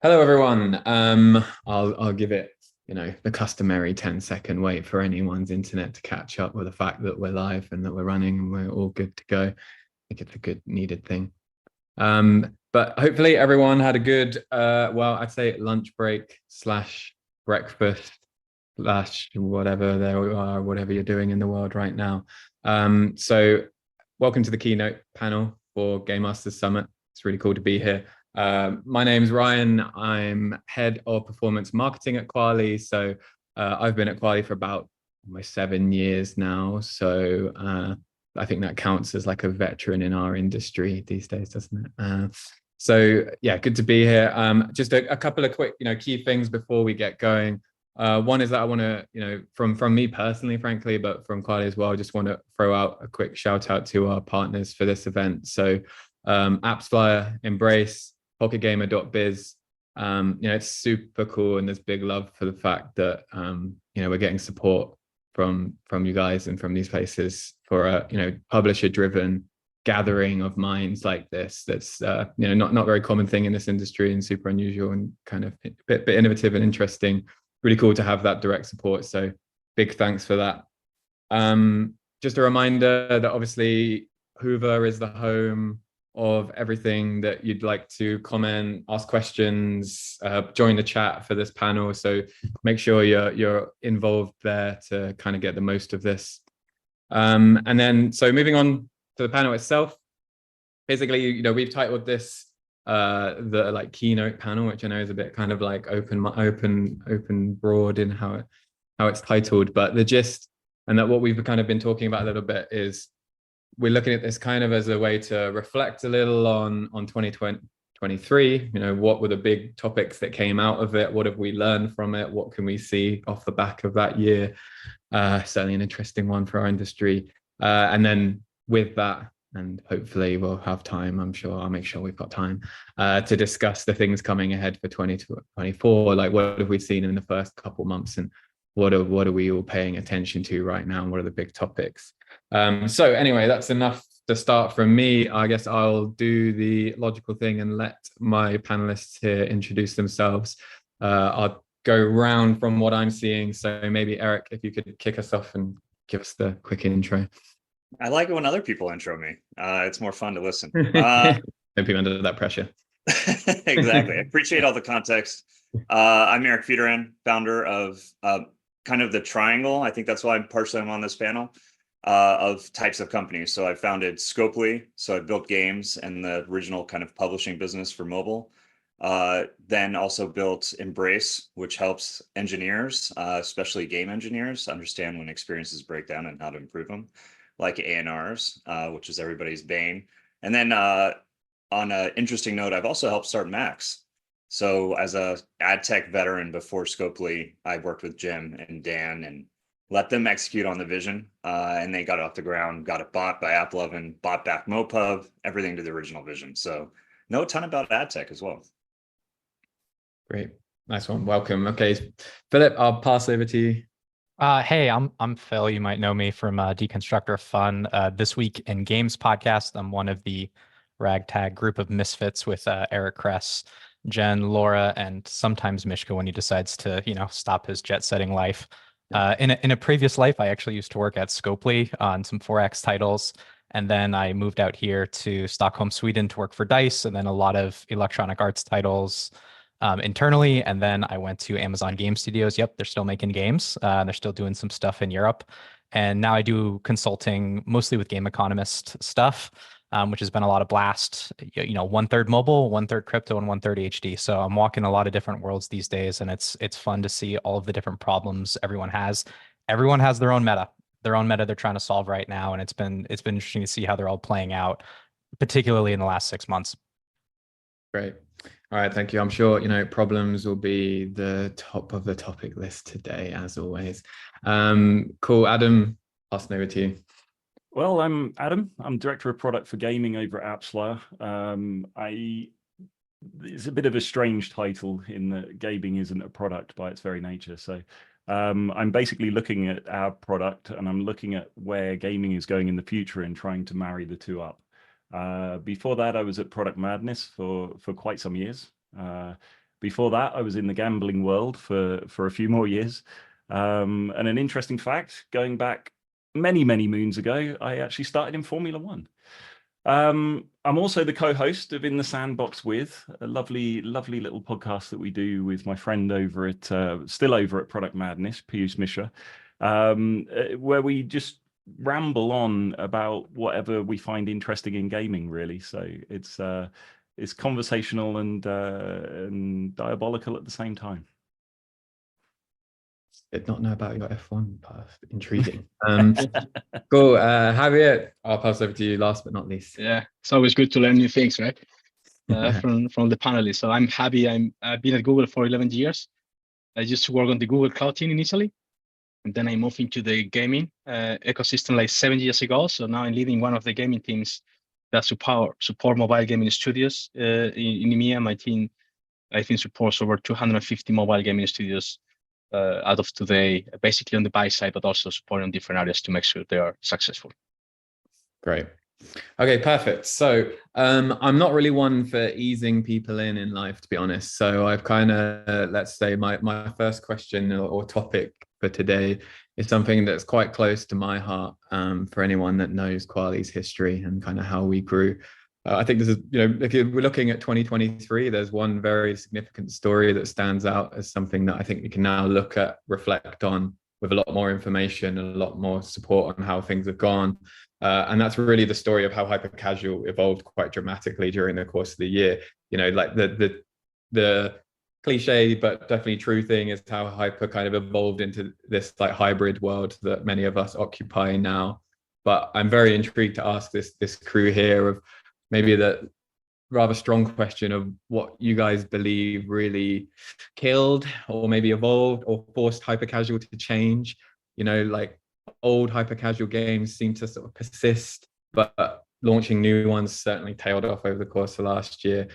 Hello, everyone. I'll give it, the customary 10-second wait for anyone's internet to catch up with the fact that we're live and that we're running and we're all good to go. I think it's a good needed thing. But hopefully everyone had a good, I'd say lunch break slash breakfast slash whatever there are, whatever you're doing in the world right now. So welcome to the keynote panel for Game Masters Summit. It's really cool to be here. My name's Ryan. I'm head of performance marketing at Kwalee. So I've been at Kwalee for about almost 7 years now. So I think that counts as like a veteran in our industry these days, doesn't it? So yeah, good to be here. Just a couple of quick, key things before we get going. One is that I want to, from me personally, frankly, but from Kwalee as well, I just want to throw out a quick shout out to our partners for this event. So AppsFlyer, Embrace, pocketgamer.biz. It's super cool, and there's big love for the fact that we're getting support from you guys and from these places for a publisher driven gathering of minds like this. That's not very common thing in this industry and super unusual and kind of a bit innovative and interesting. Really cool to have that direct support. So big thanks for that. Just a reminder that obviously Hoover is the home of everything that you'd like to comment, ask questions, join the chat for this panel. So make sure you're involved there to kind of get the most of this. And then, so moving on to the panel itself, basically, we've titled this the like keynote panel, which I know is a bit kind of like open broad in how it's titled, but the gist and that what we've kind of been talking about a little bit is we're looking at this kind of as a way to reflect a little on 2023. What were the big topics that came out of it? What have we learned from it? What can we see off the back of that year? Certainly an interesting one for our industry. And then with that, and hopefully we'll have time, I'll make sure we've got time to discuss the things coming ahead for 2024. Like, what have we seen in the first couple months, and what are we all paying attention to right now, and what are the big topics? So anyway, that's enough to start from me. I guess I'll do the logical thing and let my panelists here introduce themselves. I'll go round from what I'm seeing. So maybe Eric, if you could kick us off and give us the quick intro. I like it when other people intro me. It's more fun to listen. Don't be under that pressure. Exactly. I appreciate all the context. I'm Eric Futoran, founder of kind of the triangle. I think that's why I'm on this panel of types of companies. So I founded Scopely. So I built games and the original kind of publishing business for mobile. Then also built Embrace, which helps engineers, especially game engineers, understand when experiences break down and how to improve them, like ANRs, which is everybody's bane. And then on an interesting note, I've also helped start Max. So as a ad tech veteran before Scopely, I worked with Jim and Dan and let them execute on the vision. And they got it off the ground, got it bought by AppLovin, bought back MoPub, everything to the original vision. So know a ton about ad tech as well. Great. Nice one. Welcome. Okay, Phillip, I'll pass over to you. Hey, I'm Phil. You might know me from Deconstructor Fun. This Week in Games podcast. I'm one of the ragtag group of misfits with Eric Kress, Jen, Laura, and sometimes Mishka when he decides to, stop his jet-setting life. In a previous life, I actually used to work at Scopely on some 4X titles, and then I moved out here to Stockholm, Sweden to work for DICE, and then a lot of Electronic Arts titles internally. And then I went to Amazon Game Studios. Yep, they're still making games. They're still doing some stuff in Europe. And now I do consulting mostly with Game Economist stuff, which has been a lot of blast. 1/3 mobile, 1/3 crypto, and 1/3 HD. So I'm walking a lot of different worlds these days, and it's fun to see all of the different problems everyone has. Everyone has their own meta they're trying to solve right now, and it's been interesting to see how they're all playing out, particularly in the last 6 months. Great. All right, thank you. I'm sure, problems will be the top of the topic list today, as always. Cool. Adam, passing over to you. Well, I'm Adam. I'm Director of Product for Gaming over at AppsFlyer. It's a bit of a strange title in that gaming isn't a product by its very nature. So I'm basically looking at our product, and I'm looking at where gaming is going in the future and trying to marry the two up. Before that, I was at Product Madness for quite some years. Before that, I was in the gambling world for a few more years. And an interesting fact, going back many, many moons ago, I actually started in Formula One. I'm also the co-host of In the Sandbox With, a lovely, lovely little podcast that we do with my friend over at, still over at Product Madness, Piyush Mishra, where we just ramble on about whatever we find interesting in gaming, really. So it's conversational and diabolical at the same time. Did not know about your F1 past. Intriguing. Cool. Javier, I'll pass over to you last but not least. Yeah, it's always good to learn new things, right? From the panelists. So I'm Javi. I've been at Google for 11 years. I used to work on the Google Cloud team initially, and then I moved into the gaming ecosystem like 7 years ago. So now I'm leading one of the gaming teams that support mobile gaming studios in EMEA. My team, I think, supports over 250 mobile gaming studios out of today, basically on the buy side, but also supporting different areas to make sure they are successful. Great. Okay, perfect. So I'm not really one for easing people in life, to be honest. So I've kind of, let's say my first question or topic for today is something that's quite close to my heart for anyone that knows Kwalee's history and kind of how we grew. I think this is, if we're looking at 2023, there's one very significant story that stands out as something that I think we can now look at, reflect on with a lot more information and a lot more support on how things have gone. And that's really the story of how hyper-casual evolved quite dramatically during the course of the year. Like the cliche, but definitely true thing is how hyper kind of evolved into this like hybrid world that many of us occupy now. But I'm very intrigued to ask this crew here of maybe the rather strong question of what you guys believe really killed or maybe evolved or forced hyper-casual to change. Like old hyper-casual games seem to sort of persist, but launching new ones certainly tailed off over the course of last year.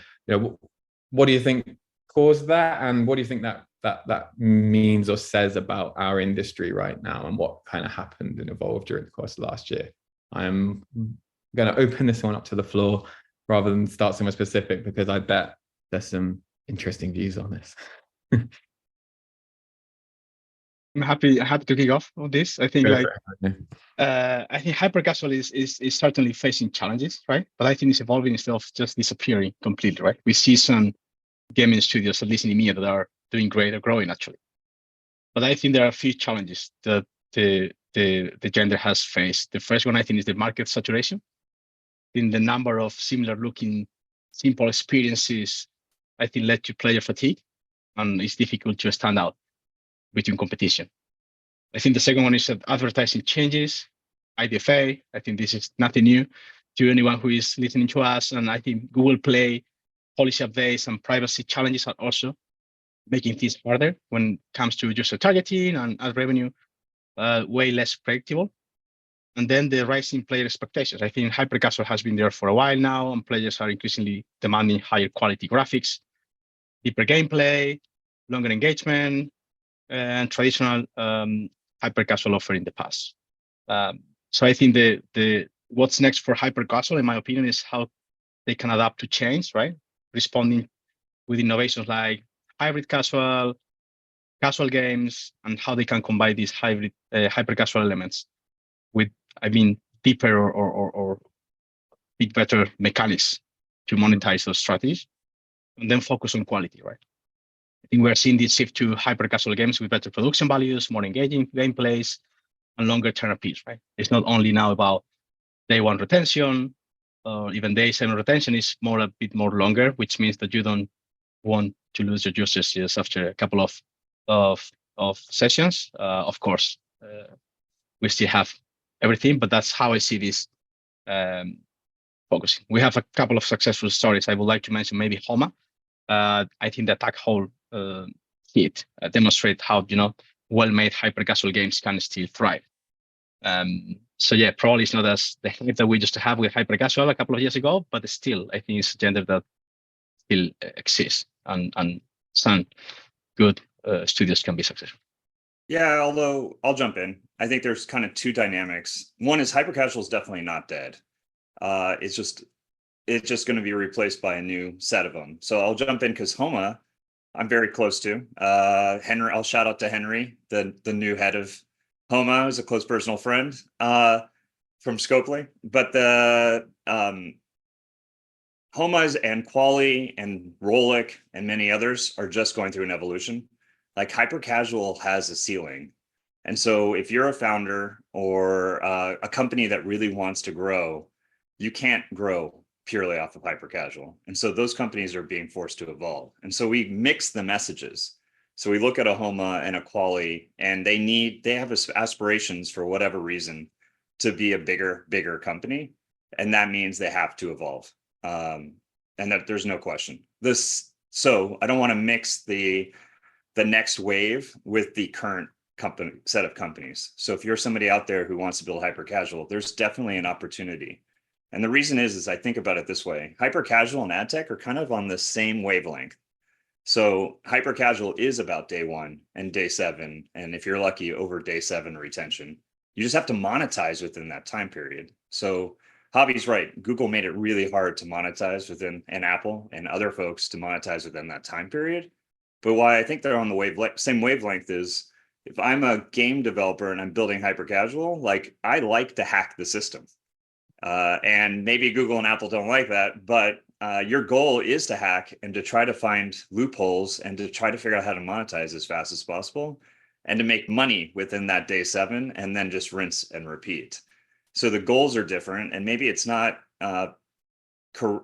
What do you think caused that, and what do you think that means or says about our industry right now, and what kind of happened and evolved during the course of last year? I'm going to open this one up to the floor rather than start somewhere specific, because I bet there's some interesting views on this. I'm happy to kick off on this. I think I think hyper-casual is certainly facing challenges, right? But I think it's evolving instead of just disappearing completely, right? We see some gaming studios, at least in EMEA, that are doing great or growing actually. But I think there are a few challenges that the genre has faced. The first one, I think, is the market saturation. In the number of similar looking simple experiences, I think led to player fatigue, and it's difficult to stand out between competition. I think the second one is that advertising changes, IDFA. I think this is nothing new to anyone who is listening to us. And I think Google Play policy updates and privacy challenges are also making things harder when it comes to user targeting and ad revenue, way less predictable. And then the rising player expectations. I think hyper-casual has been there for a while now, and players are increasingly demanding higher quality graphics, deeper gameplay, longer engagement, and traditional hyper-casual offer in the past. So I think the what's next for hyper-casual, in my opinion, is how they can adapt to change, right? Responding with innovations like hybrid casual games, and how they can combine these hybrid hyper-casual elements with, deeper or bit better mechanics to monetize those strategies, and then focus on quality, right? I think we're seeing this shift to hyper-casual games with better production values, more engaging gameplays, and longer-term appeals, right? It's not only now about day one retention, or even day 7 retention is a bit more longer, which means that you don't want to lose your users just after a couple of sessions. Of course, we still have everything, but that's how I see this focusing. We have a couple of successful stories. I would like to mention maybe Homa. I think the attack hole hit demonstrate how well-made hyper-casual games can still thrive. So yeah, probably it's not as the hype that we used to have with hyper-casual a couple of years ago, but still, I think it's a gender that still exists, and some good studios can be successful. Yeah, although I'll jump in. I think there's kind of two dynamics. One is hyper-casual is definitely not dead. It's just going to be replaced by a new set of them. So I'll jump in because Homa I'm very close to. Henry, I'll shout out to Henry, the new head of Homa, is a close personal friend from Scopely. But the Homas and Kwalee and Rolik and many others are just going through an evolution. Like hyper casual has a ceiling. And so if you're a founder or a company that really wants to grow, you can't grow purely off of hyper casual. And so those companies are being forced to evolve. And so we mix the messages. So we look at a Homa and a Kwalee, and they have aspirations for whatever reason to be a bigger company. And that means they have to evolve. And that there's no question. So I don't want to mix the next wave with the current set of companies. So if you're somebody out there who wants to build hyper casual, there's definitely an opportunity. And the reason is I think about it this way: hyper casual and ad tech are kind of on the same wavelength. So hyper casual is about day 1 and day 7, and if you're lucky, over day 7 retention. You just have to monetize within that time period. So Javi's right. Google made it really hard to monetize within, and Apple and other folks to monetize within that time period. But why I think they're on the same wavelength is, if I'm a game developer and I'm building hyper casual, like I like to hack the system. And maybe Google and Apple don't like that, but your goal is to hack and to try to find loopholes and to try to figure out how to monetize as fast as possible and to make money within that day 7 and then just rinse and repeat. So the goals are different, and maybe it's not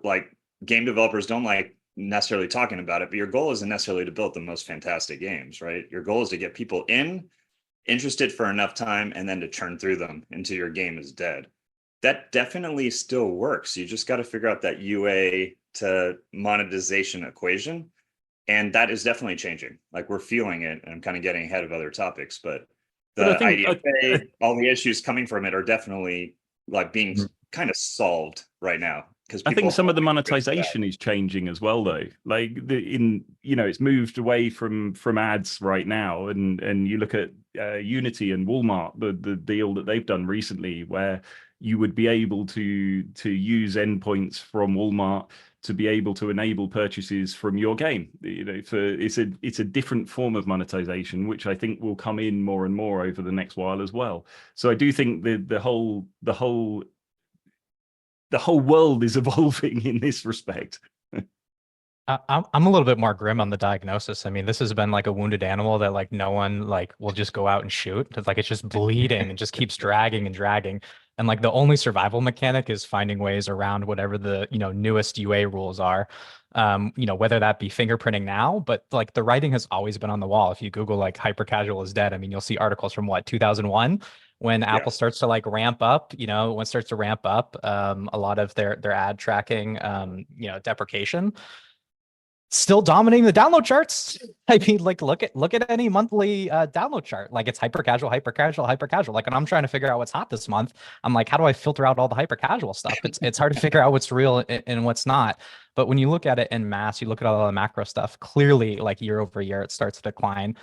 like game developers don't like necessarily talking about it, but your goal isn't necessarily to build the most fantastic games, right? Your goal is to get people interested for enough time and then to churn through them until your game is dead. That definitely still works. You just got to figure out that UA to monetization equation. And that is definitely changing. Like we're feeling it, and I'm kind of getting ahead of other topics, but all the issues coming from it are definitely like being kind of solved right now. Because I think some of the monetization is changing as well, though. Like it's moved away from ads right now, and you look at Unity and Walmart, the deal that they've done recently, where you would be able to use endpoints from Walmart to be able to enable purchases from your game. It's a different form of monetization, which I think will come in more and more over the next while as well. So I do think the whole world is evolving in this respect. I'm a little bit more grim on the diagnosis. I mean, this has been like a wounded animal that like no one like will just go out and shoot. It's like it's just bleeding and just keeps dragging and dragging. And like the only survival mechanic is finding ways around whatever the newest UA rules are. Whether that be fingerprinting now, but like the writing has always been on the wall. If you Google like hyper casual is dead, I mean, you'll see articles from 2001 when Apple starts to like ramp up, when it starts to ramp up a lot of their ad tracking, deprecation. Still dominating the download charts. I mean, like look at any monthly download chart. Like it's hyper casual. Like when I'm trying to figure out what's hot this month, I'm like, how do I filter out all the hyper casual stuff? It's hard to figure out what's real and what's not. But when you look at it in mass, you look at all the macro stuff, clearly like year over year, it starts to decline.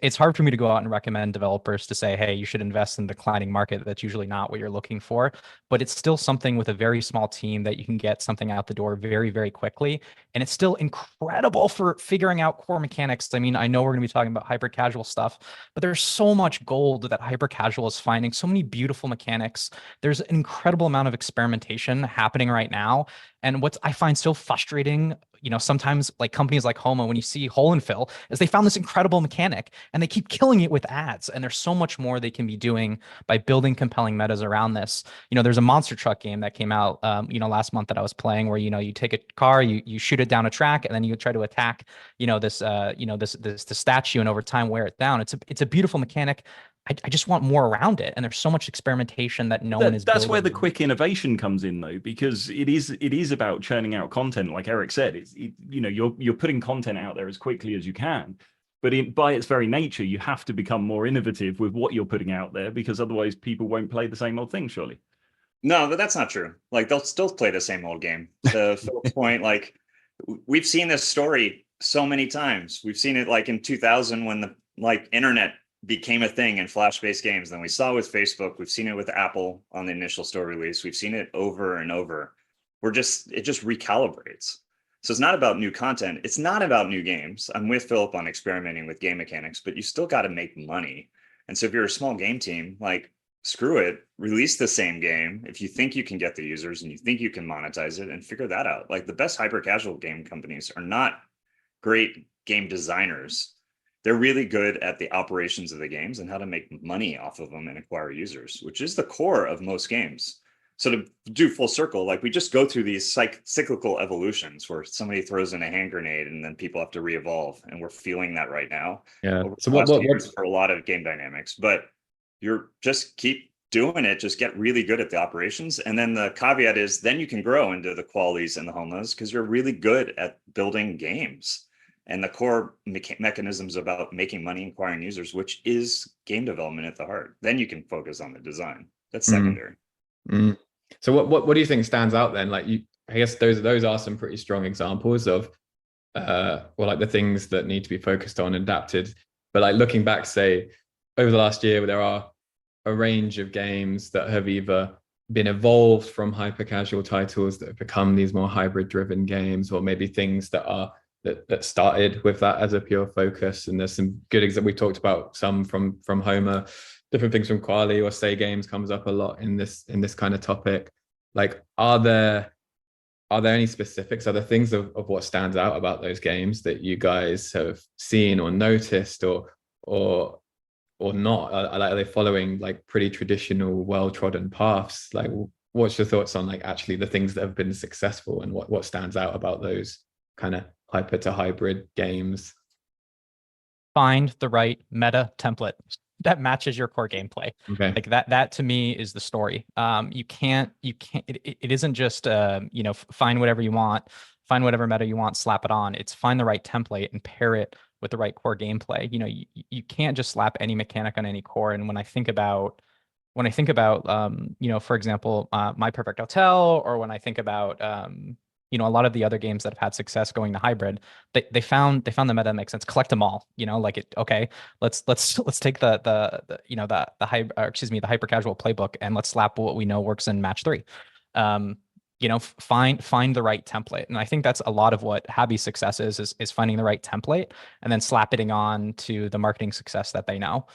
It's hard for me to go out and recommend developers to say, hey, you should invest in the declining market. That's usually not what you're looking for, but it's still something with a very small team that you can get something out the door very, very quickly. And it's still incredible for figuring out core mechanics. I mean, I know we're going to be talking about hyper casual stuff, but there's so much gold that hyper casual is finding, so many beautiful mechanics. There's an incredible amount of experimentation happening right now. And what I find so frustrating, sometimes like companies like Homa, when you see hole and fill, is they found this incredible mechanic and they keep killing it with ads. And there's so much more they can be doing by building compelling metas around this. There's a monster truck game that came out, last month that I was playing where, you take a car, you shoot it down a track, and then you try to attack, the statue, and over time wear it down. It's a beautiful mechanic. I just want more around it, and there's so much experimentation that no one is. That's where the quick innovation comes in, though, because it is about churning out content, like Eric said. You're putting content out there as quickly as you can, but by its very nature, you have to become more innovative with what you're putting out there, because otherwise, people won't play the same old thing. Surely. No, but that's not true. Like they'll still play the same old game. To Philip's point, like we've seen this story so many times. We've seen it like in 2000 when the internet became a thing in flash-based games. Then we saw it with Facebook. We've seen it with Apple on the initial store release. We've seen it over and over. It just recalibrates. So it's not about new content. It's not about new games. I'm with Phillip on experimenting with game mechanics, but you still got to make money. And so if you're a small game team, like, screw it, release the same game if you think you can get the users and you think you can monetize it, and figure that out. Like, the best hyper casual game companies are not great game designers. They're really good at the operations of the games and how to make money off of them and acquire users, which is the core of most games. So to do full circle, like, we just go through these cyclical evolutions where somebody throws in a hand grenade and then people have to re-evolve, and we're feeling that right now. Yeah. So what for a lot of game dynamics, but you're just keep doing it, just get really good at the operations. And then the caveat is then you can grow into the Kwalees and the Homas because you're really good at building games and the core mechanisms about making money, acquiring users, which is game development at the heart. Then you can focus on the design. That's secondary. So what do you think stands out then? Like, I guess those are some pretty strong examples of like the things that need to be focused on, adapted. But like, looking back, say over the last year, there are a range of games that have either been evolved from hyper casual titles that have become these more hybrid driven games, or maybe things that started with that as a pure focus. And there's some good examples. We talked about some from Homer, different things from Kwalee, or Say Games comes up a lot in this kind of topic. Like, are there any specifics? Are there things of what stands out about those games that you guys have seen or noticed, or not? Are they following like pretty traditional, well-trodden paths? Like, what's your thoughts on like actually the things that have been successful, and what stands out about those kind of hyper to hybrid games? Find the right meta template that matches your core gameplay. Okay. Like that to me is the story. It isn't just find whatever you want, find whatever meta you want, slap it on. It's find the right template and pair it with the right core gameplay. You can't just slap any mechanic on any core. And when I think about for example, My Perfect Hotel, or when I think about a lot of the other games that have had success going to hybrid, they found the meta that makes sense. Collect them all, okay, let's take the hyper casual playbook and let's slap what we know works in match 3. Find the right template. And I think that's a lot of what Happy's success is finding the right template and then slapping on to the marketing success that they know.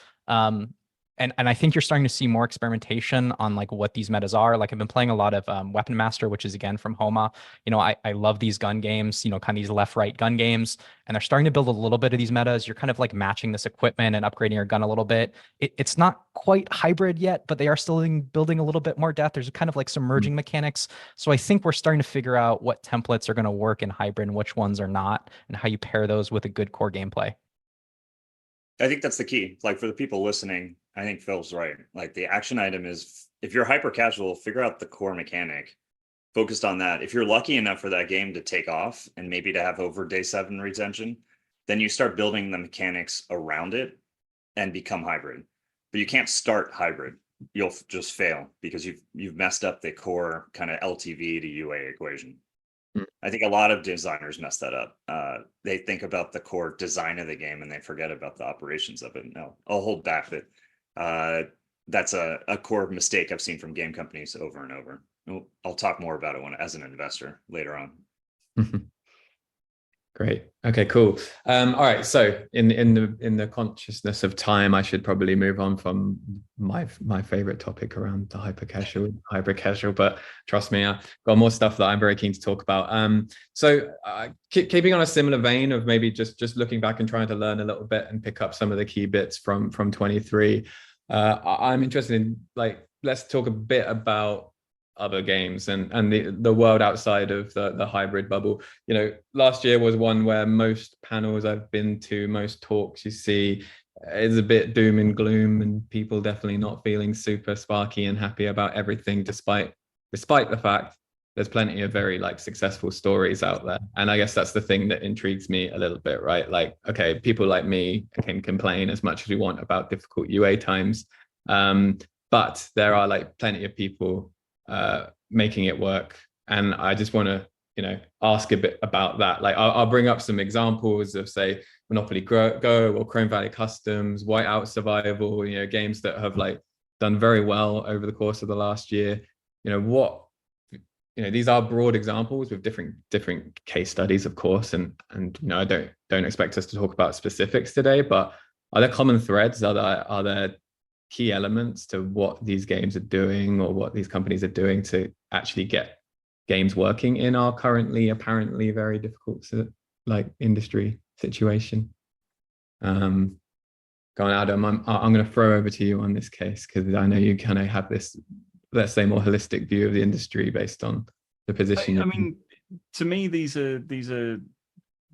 And I think you're starting to see more experimentation on like what these metas are. Like, I've been playing a lot of Weapon Master, which is again from Homa. I love these gun games, kind of these left-right gun games, and they're starting to build a little bit of these metas. You're kind of like matching this equipment and upgrading your gun a little bit. It's not quite hybrid yet, but they are still building a little bit more depth. There's kind of like some merging mechanics. So I think we're starting to figure out what templates are going to work in hybrid and which ones are not, and how you pair those with a good core gameplay. I think that's the key. Like, for the people listening, I think Phil's right. Like, the action item is, if you're hyper casual, figure out the core mechanic, focused on that. If you're lucky enough for that game to take off and maybe to have over day 7 retention, then you start building the mechanics around it and become hybrid. But you can't start hybrid. You'll just fail because you've messed up the core kind of LTV to UA equation. I think a lot of designers mess that up. They think about the core design of the game and they forget about the operations of it. No, I'll hold back that. That's a core mistake I've seen from game companies over and over. I'll talk more about it as an investor later on. Great. Okay, cool. All right. So in the consciousness of time, I should probably move on from my favorite topic around the hyper casual, but trust me, I've got more stuff that I'm very keen to talk about. So keeping on a similar vein of maybe just looking back and trying to learn a little bit and pick up some of the key bits from 23. I'm interested in, like, let's talk a bit about other games and the world outside of the hybrid bubble. Last year was one where most panels I've been to, most talks you see, is a bit doom and gloom, and people definitely not feeling super sparky and happy about everything, despite the fact there's plenty of very like successful stories out there. And I guess that's the thing that intrigues me a little bit, right? Like, okay, people like me can complain as much as we want about difficult UA times, but there are like plenty of people making it work. And I just want to, ask a bit about that. Like, I'll bring up some examples of, say, Monopoly Go or Chrome Valley Customs, Whiteout Survival, games that have like done very well over the course of the last year. these are broad examples with different case studies, of course, and I don't expect us to talk about specifics today, but are there common threads? Are there key elements to what these games are doing or what these companies are doing to actually get games working in our currently apparently very difficult industry situation? Go on, Adam. I'm going to throw over to you on this case because I know you kind of have this, let's say, more holistic view of the industry based on the position. I mean, to me, these are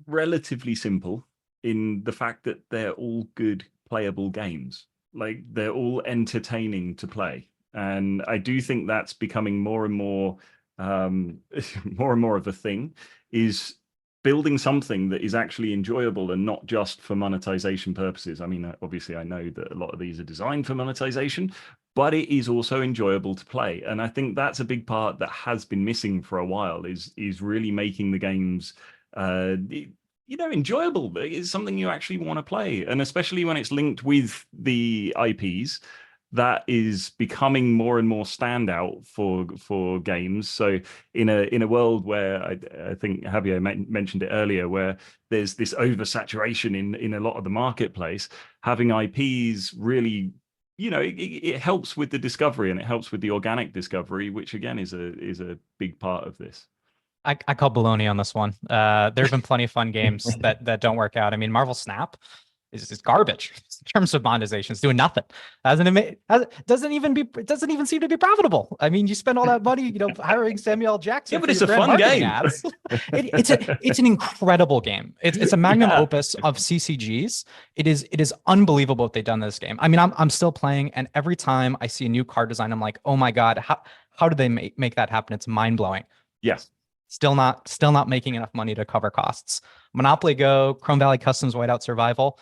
relatively simple in the fact that they're all good playable games. Like, they're all entertaining to play, and I do think that's becoming more and more more and more of a thing, is building something that is actually enjoyable and not just for monetization purposes. I mean, obviously I know that a lot of these are designed for monetization, but it is also enjoyable to play. And I think that's a big part that has been missing for a while, is really making the games enjoyable. It's something you actually want to play, and especially when it's linked with the IPs, that is becoming more and more standout for games. So in a world where I think Javier mentioned it earlier, where there's this oversaturation in a lot of the marketplace, having IPs really, it helps with the discovery, and it helps with the organic discovery, which again is a big part of this. I call baloney on this one. There have been plenty of fun games that don't work out. I mean, Marvel Snap is garbage in terms of monetization. It's doing nothing. Doesn't even seem to be profitable. I mean, you spend all that money, hiring Samuel Jackson. Yeah, but it's a fun game. Ads. It's an incredible game. It's a magnum opus of CCGs. It is unbelievable what they've done in this game. I mean, I'm still playing, and every time I see a new card design, I'm like, oh my god, how did they make that happen? It's mind blowing. Yes. Still not making enough money to cover costs. Monopoly Go, Chrome Valley Customs, Whiteout Survival,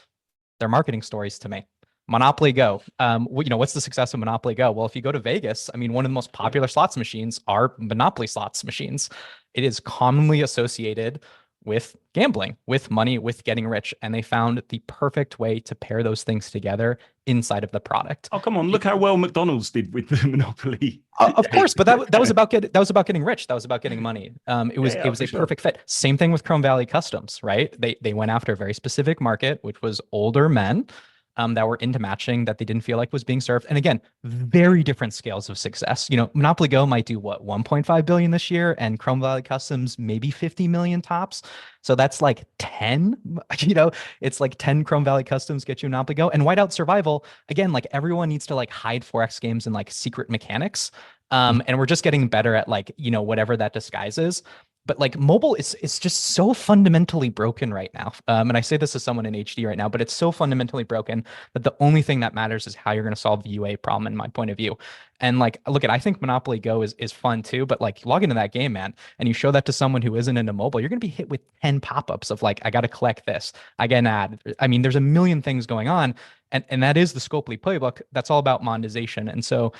they're marketing stories to me. Monopoly Go, what's the success of Monopoly Go? Well, if you go to Vegas, I mean, one of the most popular slots machines are Monopoly slots machines. It is commonly associated with gambling, with money, with getting rich, and they found the perfect way to pair those things together inside of the product. Oh, come on, look how well McDonald's did with the Monopoly. Of course, but that was about getting rich. That was about getting money. It was a perfect fit. Same thing with Chrome Valley Customs, right? They went after a very specific market, which was older men that were into matching that they didn't feel like was being served. And again, very different scales of success. Monopoly Go might do what, 1.5 billion this year, and Chrome Valley Customs maybe 50 million tops. So that's like 10, it's like 10 Chrome Valley Customs get you Monopoly Go. And Whiteout Survival, again, like everyone needs to hide 4X games and secret mechanics. And we're just getting better at whatever that disguise is. But mobile is just so fundamentally broken right now. And I say this as someone in HD right now, but it's so fundamentally broken that the only thing that matters is how you're going to solve the UA problem, in my point of view. And I think Monopoly Go is fun too, but log into that game, man, and you show that to someone who isn't into mobile, you're going to be hit with 10 pop-ups of I got to collect this, I get an ad. I mean, there's a million things going on, and that is the Scopely playbook. That's all about monetization. And so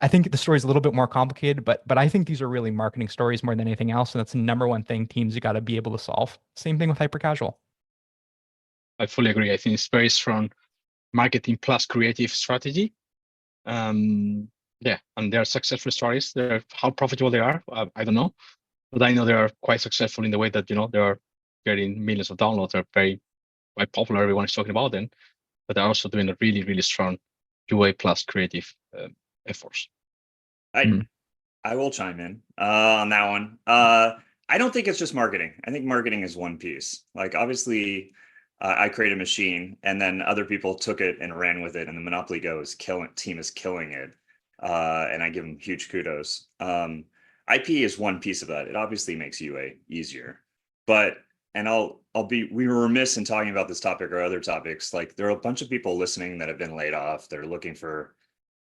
I think the story is a little bit more complicated, but I think these are really marketing stories more than anything else, and that's the number one thing teams got to be able to solve. Same thing with hyper casual. I fully agree. I think it's very strong marketing plus creative strategy. And they're successful stories. How profitable they are, I don't know, but I know they are quite successful in the way that they are getting millions of downloads. They're quite popular. Everyone is talking about them, but they're also doing a really, really strong UA plus creative efforts. I will chime in on that one. I don't think it's just marketing. I think marketing is one piece. Obviously, I created a machine, and then other people took it and ran with it, and the Monopoly Go team is killing it, and I give them huge kudos. IP is one piece of that. It obviously makes UA easier, but we were remiss in talking about this topic or other topics. There are a bunch of people listening that have been laid off. They're looking for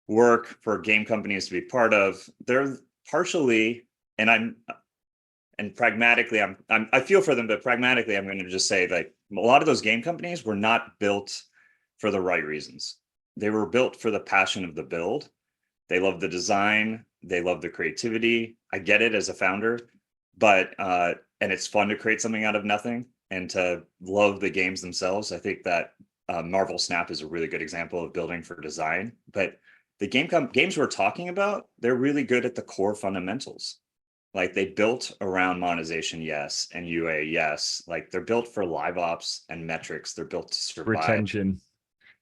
work for game companies to be part of. They're partially, and pragmatically, I feel for them, but pragmatically, I'm going to just say a lot of those game companies were not built for the right reasons. They were built for the passion of the build. They love the design. They love the creativity. I get it as a founder, but and it's fun to create something out of nothing and to love the games themselves. I think that Marvel Snap is a really good example of building for design, but the games we're talking about, they're really good at the core fundamentals. Like they built around monetization, yes, and UA, yes. Like they're built for live ops and metrics. They're built to survive. Retention.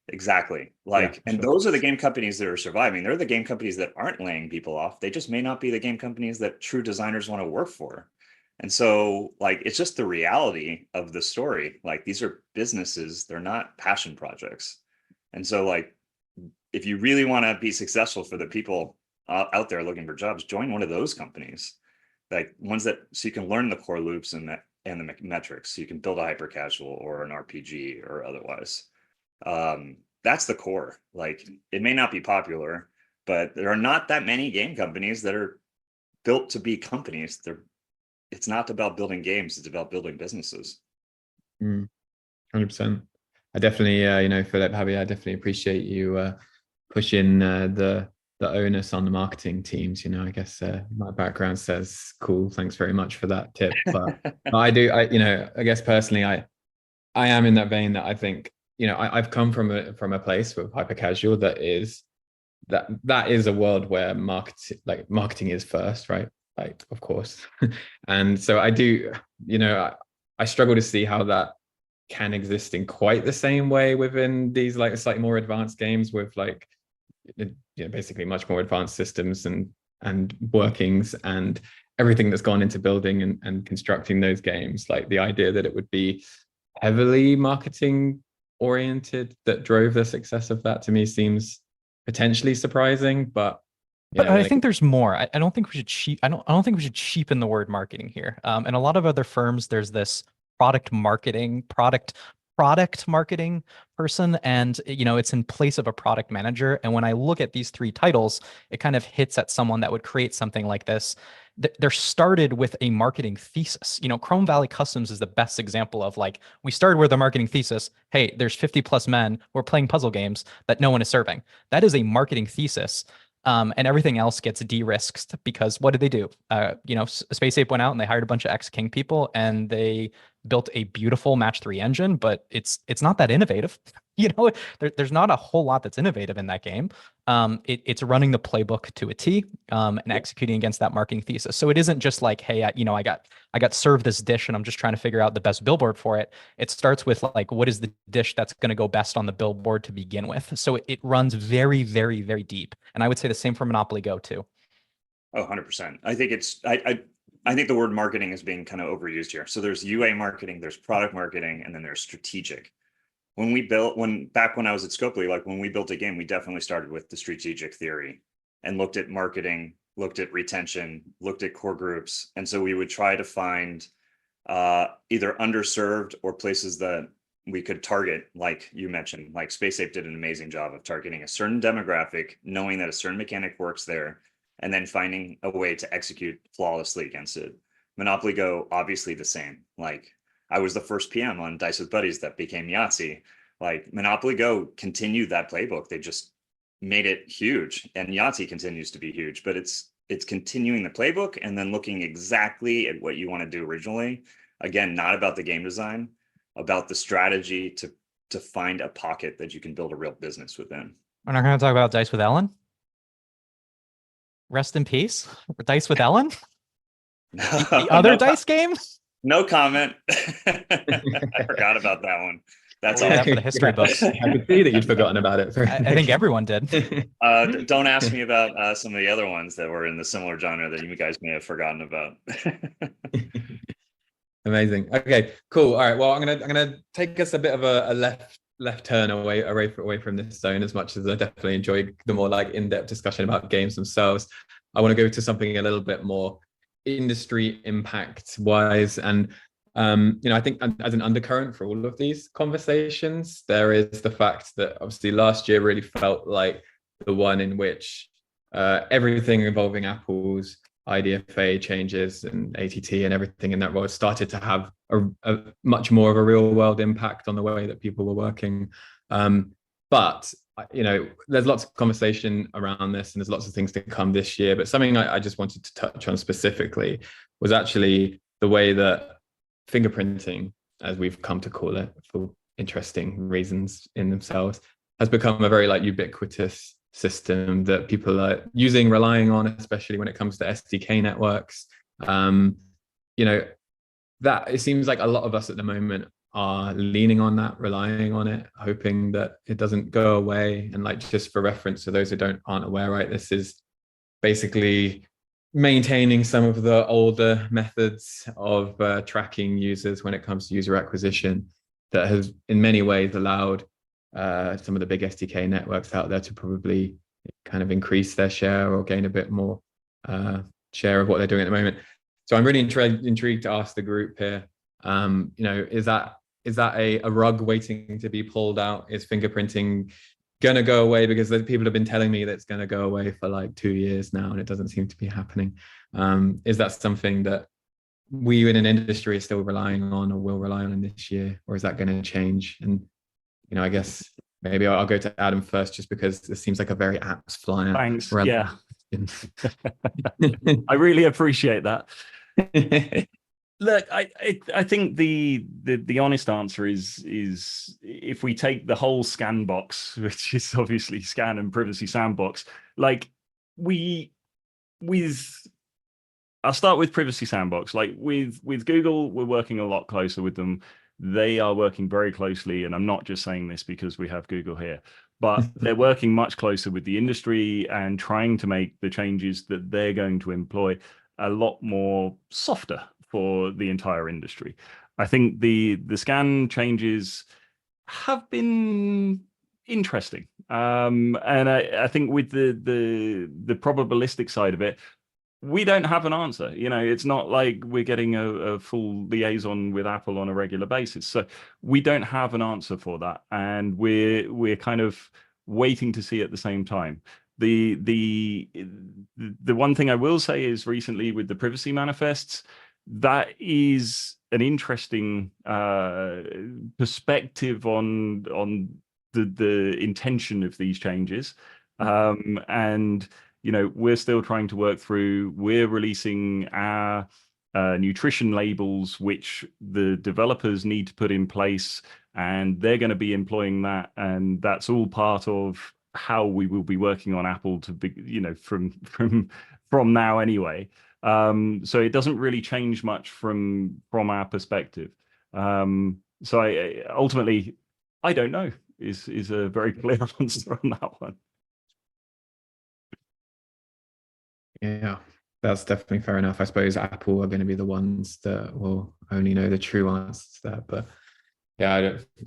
Exactly. Like, and sure. those are the game companies that are surviving. They're the game companies that aren't laying people off. They just may not be the game companies that true designers want to work for. And so, like, it's just the reality of the story. Like, these are businesses, they're not passion projects. And so, like, if you really want to be successful for the people out there looking for jobs, join one of those companies, like ones that, so you can learn the core loops and the metrics. So you can build a hyper casual or an RPG or otherwise. That's the core. Like, it may not be popular, but there are not that many game companies that are built to be companies. It's not about building games, it's about building businesses. 100%. I definitely, Phillip, Javier, I definitely appreciate you pushing the onus on the marketing teams. I guess my background says, cool, thanks very much for that tip. But I guess personally, I am in that vein that I think, I've come from a place with hyper casual that is a world where marketing is first, right? Like, of course. And so I do, I struggle to see how that can exist in quite the same way within these like slightly more advanced games with like, basically much more advanced systems and workings and everything that's gone into building and constructing those games. Like the idea that it would be heavily marketing oriented that drove the success of that, to me seems potentially surprising, but I think there's more. I don't think we should I don't think we should cheapen the word marketing here. And a lot of other firms, there's this product marketing person, and it's in place of a product manager. And when I look at these three titles, it kind of hits at someone that would create something like this. They're started with a marketing thesis. Chrome Valley Customs is the best example of, like, we started with a marketing thesis. Hey, there's 50 plus men who are playing puzzle games that no one is serving. That is a marketing thesis. And everything else gets de-risked because what did they do? Space Ape went out and they hired a bunch of ex-King people and they built a beautiful match 3 engine, but it's not that innovative. There's not a whole lot that's innovative in that game. It's running the playbook to a T and executing against that marketing thesis. So it isn't just like, hey, I got served this dish and I'm just trying to figure out the best billboard for it. It starts with like, what is the dish that's going to go best on the billboard to begin with? So it runs very, very, very deep. And I would say the same for Monopoly Go too. Oh, 100%. I think I think the word marketing is being kind of overused here. So there's UA marketing, there's product marketing, and then there's strategic. Back when I was at Scopely, like when we built a game, we definitely started with the strategic theory and looked at marketing, looked at retention, looked at core groups. And so we would try to find either underserved or places that we could target, like you mentioned. Like Space Ape did an amazing job of targeting a certain demographic, knowing that a certain mechanic works there, and then finding a way to execute flawlessly against it. Monopoly Go, obviously the same. Like, I was the first PM on Dice with Buddies that became Yahtzee. Like, Monopoly Go continued that playbook. They just made it huge, and Yahtzee continues to be huge, but it's continuing the playbook and then looking exactly at what you want to do originally. Again, not about the game design, about the strategy to find a pocket that you can build a real business within. We're not going to talk about Dice with Ellen? Rest in peace, Dice with Ellen. The other dice game. No comment. I forgot about that one. That's all. That for the history books. I could see that you'd forgotten about it. I think everyone did. Don't ask me about some of the other ones that were in the similar genre that you guys may have forgotten about. Amazing. Okay, cool. All right. Well, I'm gonna take us a bit of a left turn away from this zone. As much as I definitely enjoy the more like in-depth discussion about games themselves, I want to go to something a little bit more industry impact wise. And I think as an undercurrent for all of these conversations, there is the fact that obviously last year really felt like the one in which everything involving Apple's IDFA changes and ATT and everything in that role started to have a much more of a real world impact on the way that people were working. But there's lots of conversation around this and there's lots of things to come this year. But something I just wanted to touch on specifically was actually the way that fingerprinting, as we've come to call it for interesting reasons in themselves, has become a very ubiquitous system that people are relying on, especially when it comes to SDK networks. You know, that it seems like a lot of us at the moment are leaning on that, relying on it, hoping that it doesn't go away. And like, just for reference, to those who aren't aware, right, this is basically maintaining some of the older methods of tracking users when it comes to user acquisition that has in many ways allowed some of the big SDK networks out there to probably kind of increase their share or gain a bit more share of what they're doing at the moment. So I'm really intrigued to ask the group here, you know, is that a rug waiting to be pulled out? Is fingerprinting going to go away? Because people have been telling me that it's going to go away for like 2 years now, and it doesn't seem to be happening. Is that something that we in an industry are still relying on or will rely on in this year, or is that going to change? And, you know, I guess maybe I'll go to Adam first, just because this seems like a very apps flyer. Thanks. Yeah. I really appreciate that. Look, I think the honest answer is if we take the whole scan box, which is obviously scan and privacy sandbox, like I'll start with privacy sandbox. Like with Google, we're working a lot closer with them. They are working very closely, and I'm not just saying this because we have Google here, but they're working much closer with the industry and trying to make the changes that they're going to employ a lot more softer for the entire industry. I think the scan changes have been interesting, and I think with the probabilistic side of it, we don't have an answer. You know, it's not like we're getting a full liaison with Apple on a regular basis, so we don't have an answer for that, and we're kind of waiting to see at the same time. The one thing I will say is recently with the privacy manifests, that is an interesting perspective on the intention of these changes, and you know, we're still trying to work through. We're releasing our nutrition labels, which the developers need to put in place, and they're going to be employing that, and that's all part of how we will be working on Apple to be, you know, from now anyway. So it doesn't really change much from our perspective. So I ultimately, I don't know, is a very clear answer on that one. Yeah, that's definitely fair enough. I suppose Apple are going to be the ones that will only know the true answers to that. But yeah,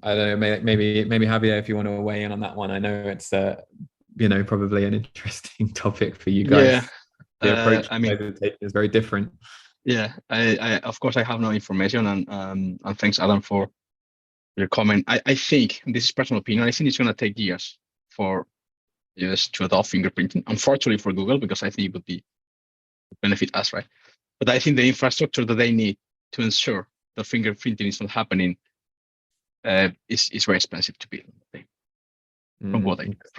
I don't know. Maybe Javier, if you want to weigh in on that one. I know it's you know, probably an interesting topic for you guys. Yeah. The approach is very different. Yeah, I of course I have no information, and thanks Adam for your comment. I think, this is personal opinion, I think it's going to take years for us to adopt fingerprinting. Unfortunately for Google, because I think it would benefit us, right? But I think the infrastructure that they need to ensure that fingerprinting is not happening is very expensive to build. From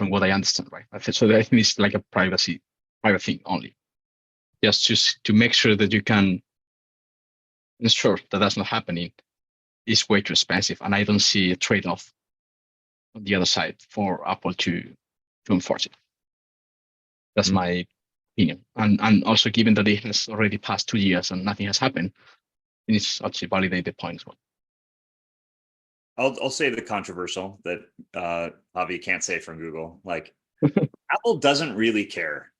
what I understand, right? So I think it's like a private thing only. Just to make sure that you can ensure that that's not happening is way too expensive, and I don't see a trade-off on the other side for Apple to enforce it. That's my opinion, and also given that it has already passed 2 years and nothing has happened, it needs to actually validate the point as well. I'll say the controversial that Javi can't say from Google. Like, Apple doesn't really care.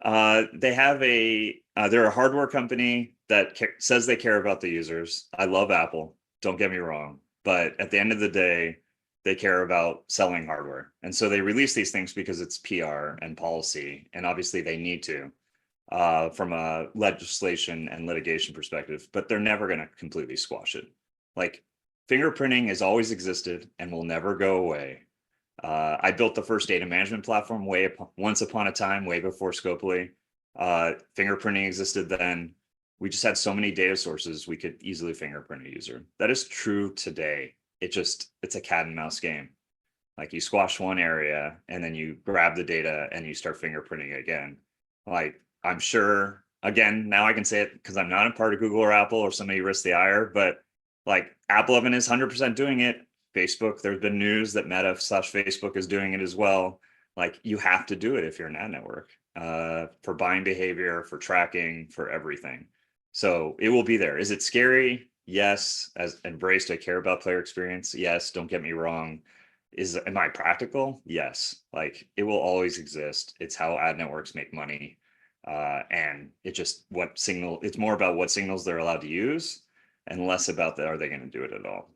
They have they're a hardware company that says they care about the users. I love Apple, don't get me wrong, but at the end of the day, they care about selling hardware. And so they release these things because it's PR and policy, and obviously they need to from a legislation and litigation perspective, but they're never going to completely squash it. Like, fingerprinting has always existed and will never go away. I built the first data management platform once upon a time, way before Scopely. Fingerprinting existed then. We just had so many data sources, we could easily fingerprint a user. That is true today. It's a cat and mouse game. Like, you squash one area and then you grab the data and you start fingerprinting again. Like, I'm sure, again, now I can say it because I'm not a part of Google or Apple or somebody risk the ire, but like, AppLovin is 100% doing it. Facebook, there's been news that Meta/Facebook is doing it as well. Like, you have to do it if you're an ad network. for buying behavior, for tracking, for everything. So it will be there. Is it scary? Yes. As embraced, I care about player experience. Yes. Don't get me wrong. Am I practical? Yes. Like, it will always exist. It's how ad networks make money. And it's more about what signals they're allowed to use and less about are they going to do it at all?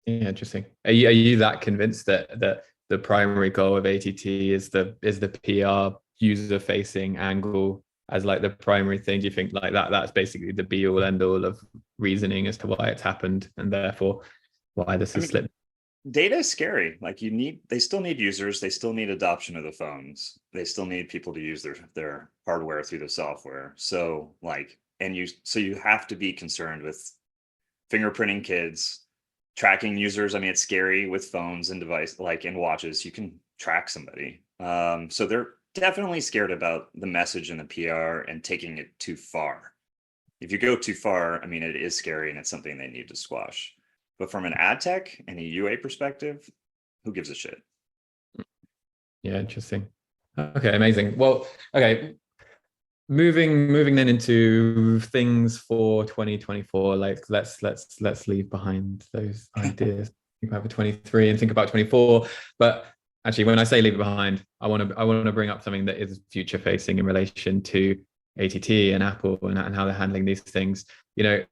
Yeah, interesting. Are you that convinced that the primary goal of ATT is the PR user facing angle as like the primary thing? Do you think like that's basically the be all end all of reasoning as to why it's happened and therefore why this has slipped? Data is scary. Like, they still need users. They still need adoption of the phones. They still need people to use their hardware through the software. So you have to be concerned with fingerprinting kids, tracking users. I mean, it's scary with phones and and watches. You can track somebody. So they're definitely scared about the message and the PR and taking it too far. If you go too far, I mean, it is scary and it's something they need to squash. But from an ad tech and a UA perspective, who gives a shit? Yeah, interesting. Okay, amazing. Well, okay. Moving then into things for 2024. Like let's leave behind those ideas. Think about 23 and think about 24. But actually, when I say leave it behind, I want to bring up something that is future facing in relation to ATT and Apple and how they're handling these things. You know,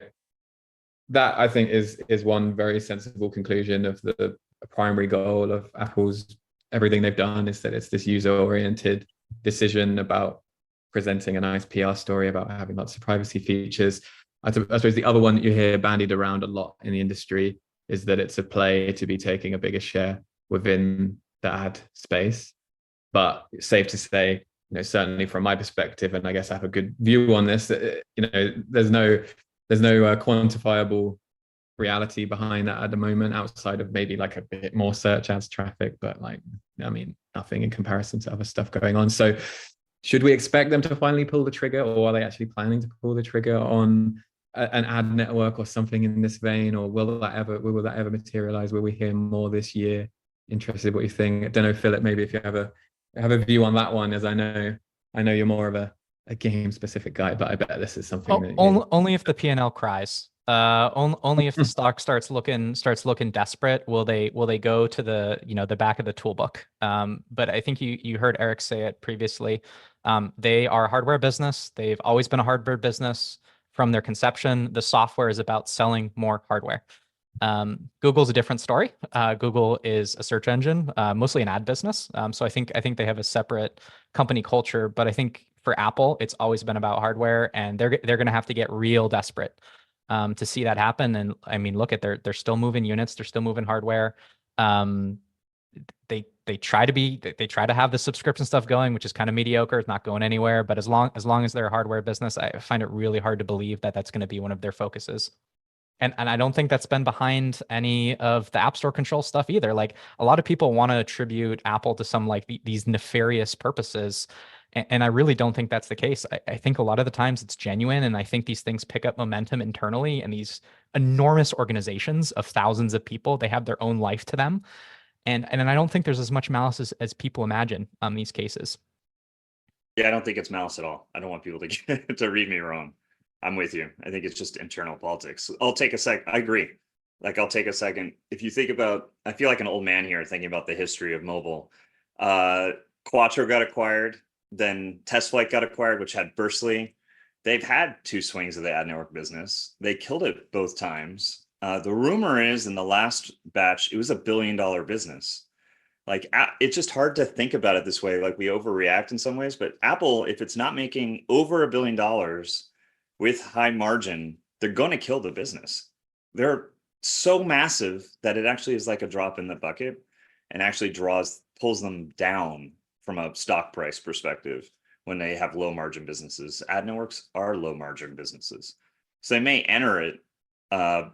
that I think is one very sensible conclusion of the primary goal of Apple's everything they've done is that it's this user-oriented decision about presenting a nice PR story about having lots of privacy features. I suppose the other one that you hear bandied around a lot in the industry is that it's a play to be taking a bigger share within the ad space. But it's safe to say, certainly from my perspective, and I guess I have a good view on this, there's no quantifiable reality behind that at the moment outside of maybe like a bit more search ads traffic, but nothing in comparison to other stuff going on. So should we expect them to finally pull the trigger, or are they actually planning to pull the trigger on an ad network or something in this vein, or will that ever materialize? Will we hear more this year? Interested what you think. I don't know, Phillip, maybe if you have a view on that one, as I know you're more of a game specific guy, but I bet this is something only if the P&L cries. Only if the stock starts looking desperate will they go to the back of the toolbook. But I think you heard Eric say it previously. They are a hardware business. They've always been a hardware business from their conception. The software is about selling more hardware. Google's a different story. Google is a search engine, mostly an ad business. So I think they have a separate company culture. But I think for Apple, it's always been about hardware, and they're going to have to get real desperate to see that happen. And I mean, look at they're still moving units, they're still moving hardware. They try to have the subscription stuff going, which is kind of mediocre. It's not going anywhere. But as long as they're a hardware business, I find it really hard to believe that that's going to be one of their focuses. And I don't think that's been behind any of the App Store control stuff either. Like, a lot of people want to attribute Apple to some these nefarious purposes. And I really don't think that's the case. I think a lot of the times it's genuine. And I think these things pick up momentum internally, and these enormous organizations of thousands of people, they have their own life to them. And I don't think there's as much malice as people imagine on these cases. Yeah, I don't think it's malice at all. I don't want people to read me wrong. I'm with you. I think it's just internal politics. I'll take a sec. I agree. I'll take a second. If you think about, I feel like an old man here thinking about the history of mobile. Quattro got acquired, then TestFlight got acquired, which had Burstly. They've had two swings of the ad network business. They killed it both times. The rumor is in the last batch, it was $1 billion business. It's just hard to think about it this way. We overreact in some ways, but Apple, if it's not making over $1 billion with high margin, they're going to kill the business. They're so massive that it actually is like a drop in the bucket and actually pulls them down from a stock price perspective when they have low margin businesses. Ad networks are low margin businesses. So they may enter it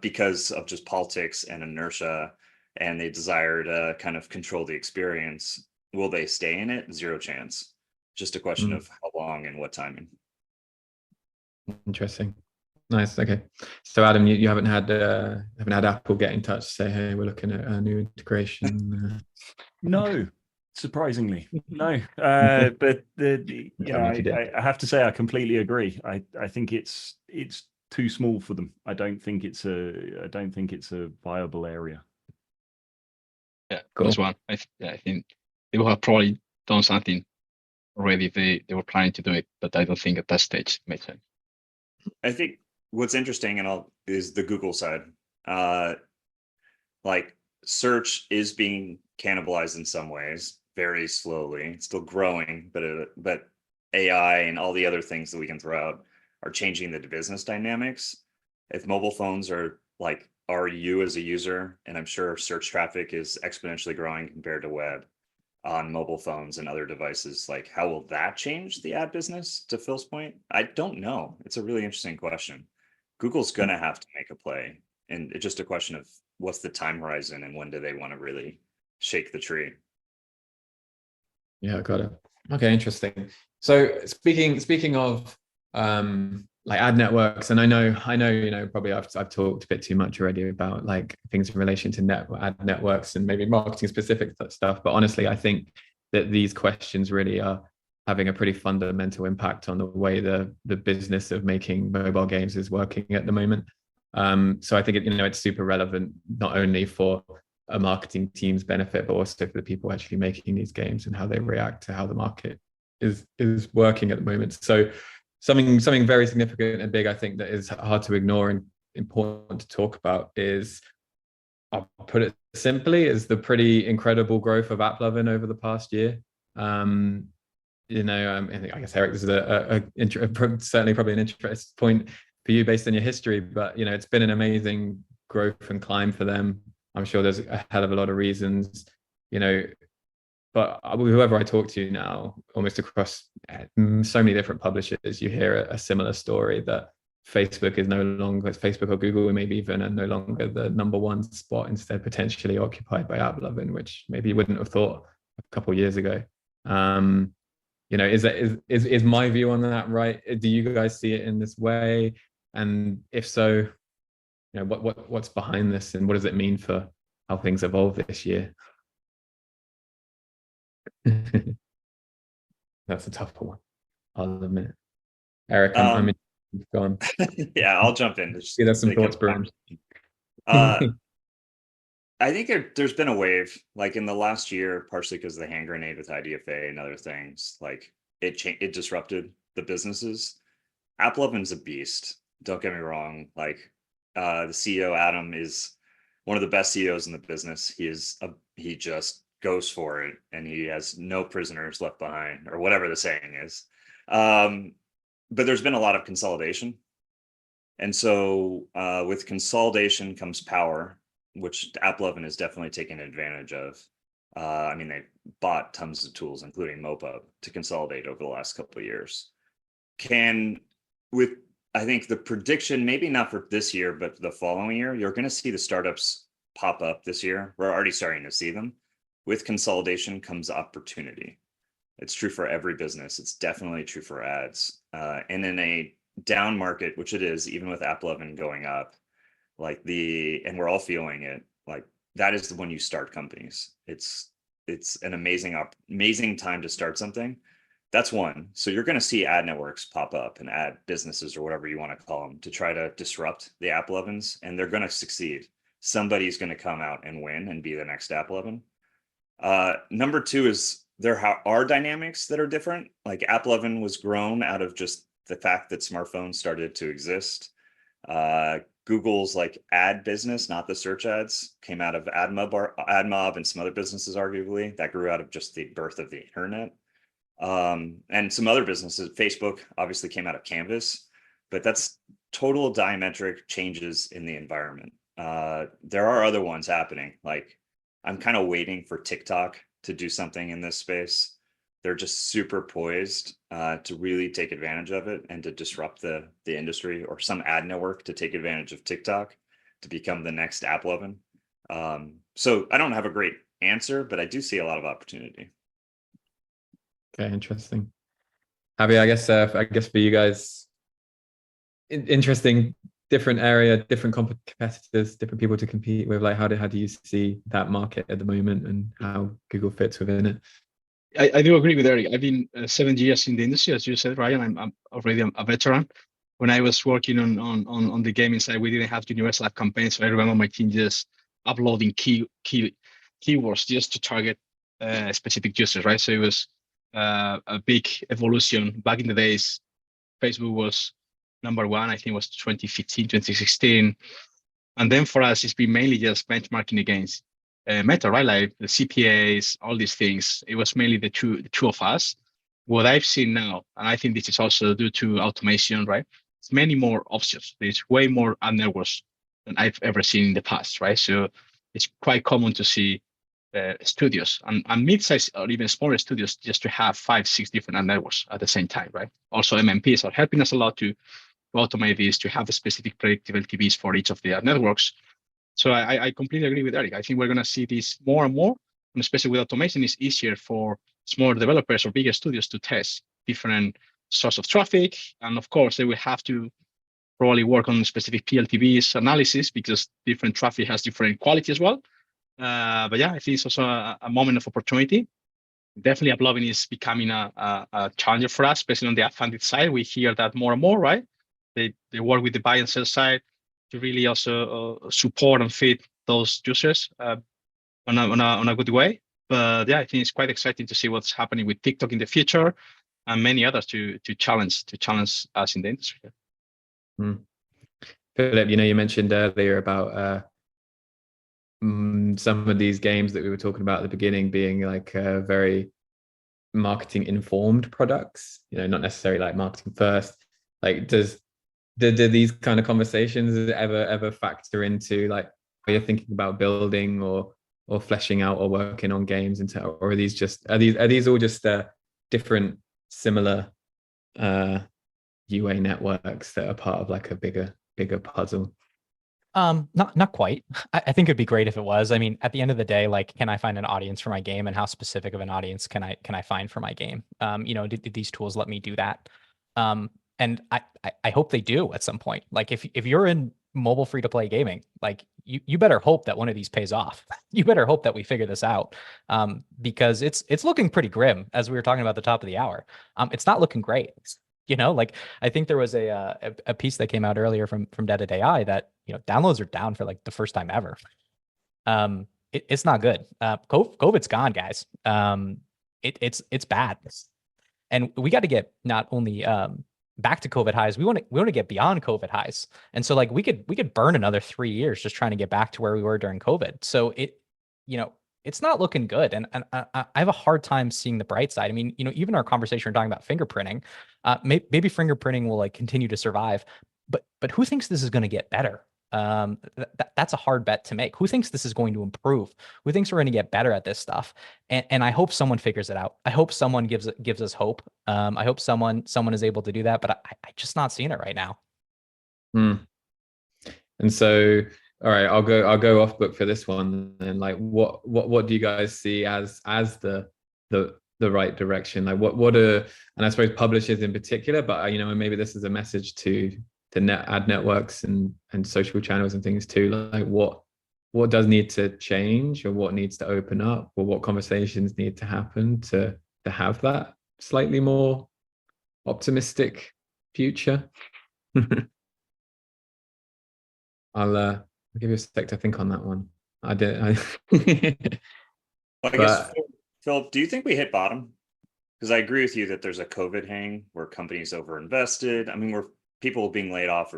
because of just politics and inertia, and they desire to kind of control the experience. Will they stay in it? Zero chance. Just a question of how long and what timing. Interesting. Nice. Okay. So Adam, you haven't had Apple get in touch, say, hey, we're looking at a new integration. No, Surprisingly, no. But If you did. I have to say I completely agree. I think it's too small for them. I don't think it's a viable area. Yeah, Cool. that's one. I think they will have probably done something already if they were planning to do it, but I don't think at that stage it makes sense. I think what's interesting is the Google side. Like search is being cannibalized in some ways, very slowly. It's still growing, but AI and all the other things that we can throw out are changing the business dynamics. If mobile phones are you as a user, and I'm sure search traffic is exponentially growing compared to web on mobile phones and other devices, like how will that change the ad business? To Phil's point, I don't know. It's a really interesting question. Google's gonna have to make a play, and it's just a question of what's the time horizon and when do they want to really shake the tree. Yeah, got it. Okay, interesting. So speaking of like ad networks, and I know, probably I've talked a bit too much already about like things in relation to ad networks and maybe marketing specific stuff, but honestly, I think that these questions really are having a pretty fundamental impact on the way the business of making mobile games is working at the moment. So I think it's super relevant not only for a marketing team's benefit, but also for the people actually making these games and how they react to how the market is working at the moment. So something very significant and big, I think, that is hard to ignore and important to talk about is, I'll put it simply, is the pretty incredible growth of AppLovin over the past year. I guess, Eric, this is certainly probably an interest point for you based on your history, but it's been an amazing growth and climb for them. I'm sure there's a hell of a lot of reasons, but whoever I talk to now, almost across so many different publishers, you hear a similar story that Facebook is no longer, Facebook or Google maybe even, are no longer the number one spot, instead potentially occupied by AppLovin, which maybe you wouldn't have thought a couple of years ago. Is my view on that right? Do you guys see it in this way? And if so, what's behind this, and what does it mean for how things evolve this year? That's a tough one, I'll admit. Eric, I'm gone. Yeah, I'll jump in. There's some thoughts brewing. I think there's been a wave, like in the last year, partially because of the hand grenade with IDFA and other things. Like it disrupted the businesses. AppLovin's a beast. Don't get me wrong. Like the CEO Adam is one of the best CEOs in the business. He just goes for it, and he has no prisoners left behind, or whatever the saying is. But there's been a lot of consolidation, and so with consolidation comes power, which AppLovin is definitely taking advantage of. They bought tons of tools, including MoPub, to consolidate over the last couple of years. I think the prediction, maybe not for this year, but the following year, you're going to see the startups pop up this year. We're already starting to see them. With consolidation comes opportunity. It's true for every business. It's definitely true for ads. And in a down market, which it is, even with AppLovin going up, and we're all feeling it, like that is when you start companies. It's an amazing time to start something. That's one. So you're going to see ad networks pop up and ad businesses, or whatever you want to call them, to try to disrupt the AppLovins, and they're going to succeed. Somebody's going to come out and win and be the next AppLovin. Number two is there are dynamics that are different. Like AppLovin was grown out of just the fact that smartphones started to exist. Google's like ad business, not the search ads, came out of AdMob and some other businesses, arguably, that grew out of just the birth of the internet. And some other businesses, Facebook obviously came out of Canvas, but that's total diametric changes in the environment. There are other ones happening. Like I'm kind of waiting for TikTok to do something in this space. They're just super poised to really take advantage of it and to disrupt the industry, or some ad network to take advantage of TikTok to become the next AppLovin. So I don't have a great answer, but I do see a lot of opportunity. Okay, interesting. Javier, I guess for you guys, interesting, different area, different competitors, different people to compete with. Like, how do you see that market at the moment, and how Google fits within it? I do agree with Eric. I've been 7 years in the industry, as you said, Ryan. I'm already a veteran. When I was working on the gaming side, we didn't have universal app campaigns. So I remember my team just uploading keywords just to target specific users, right? So it was a big evolution. Back in the days, Facebook was number one. I think it was 2015, 2016. And then for us, it's been mainly just benchmarking against Meta, right? Like the CPAs, all these things. It was mainly the two of us. What I've seen now, and I think this is also due to automation, right? It's many more options. There's way more ad networks than I've ever seen in the past, right? So it's quite common to see studios and mid-size or even smaller studios just to have 5-6 different ad networks at the same time, right? Also, MMPs are helping us a lot to automate this, to have a specific predictive LTVs for each of the ad networks. So I completely agree with Eric. I think we're going to see this more and more, and especially with automation, it's easier for smaller developers or bigger studios to test different source of traffic. And of course, they will have to probably work on specific PLTVs analysis because different traffic has different quality as well. But yeah, I think it's also a moment of opportunity. Definitely, AppLovin is becoming a challenger for us, especially on the ad-funded side. We hear that more and more, right? They work with the buy and sell side to really also support and feed those users on a good way. But yeah, I think it's quite exciting to see what's happening with TikTok in the future and many others to challenge us in the industry. Phillip, you mentioned earlier about some of these games that we were talking about at the beginning being like very marketing informed products, not necessarily like marketing first. Like do these kind of conversations ever factor into like how you're thinking about building or fleshing out or working on games or are these all just different similar UA networks that are part of like a bigger puzzle? Not quite. I think it'd be great if it was. I mean, at the end of the day, like, can I find an audience for my game, and how specific of an audience can I find for my game? Did these tools let me do that? And I hope they do at some point. Like, if you're in mobile free to play gaming, like you better hope that one of these pays off. You better hope that we figure this out, because it's looking pretty grim, as we were talking about at the top of the hour. It's not looking great. Like I think there was a piece that came out earlier from Data AI that downloads are down for like the first time ever. It's not good. COVID's gone, guys. It's bad, and we got to get not only back to COVID highs. We want to get beyond COVID highs, and so like we could burn another 3 years just trying to get back to where we were during COVID. So it's not looking good. And I have a hard time seeing the bright side. I mean, even our conversation, we're talking about fingerprinting, maybe fingerprinting will like continue to survive, but who thinks this is going to get better? That's a hard bet to make. Who thinks this is going to improve? Who thinks we're going to get better at this stuff? And I hope someone figures it out. I hope someone gives us hope. I hope someone is able to do that, but I just not seeing it right now. And so, all right, I'll go off book for this one. And like, what do you guys see as the right direction? Like, what are, and I suppose publishers in particular, but maybe this is a message to ad networks and social channels and things too. Like, what does need to change, or what needs to open up, or what conversations need to happen to have that slightly more optimistic future? I'll give you a sec to think on that one. I guess, Phillip, do you think we hit bottom? Because I agree with you that there's a COVID hang where companies overinvested. I mean, people being laid off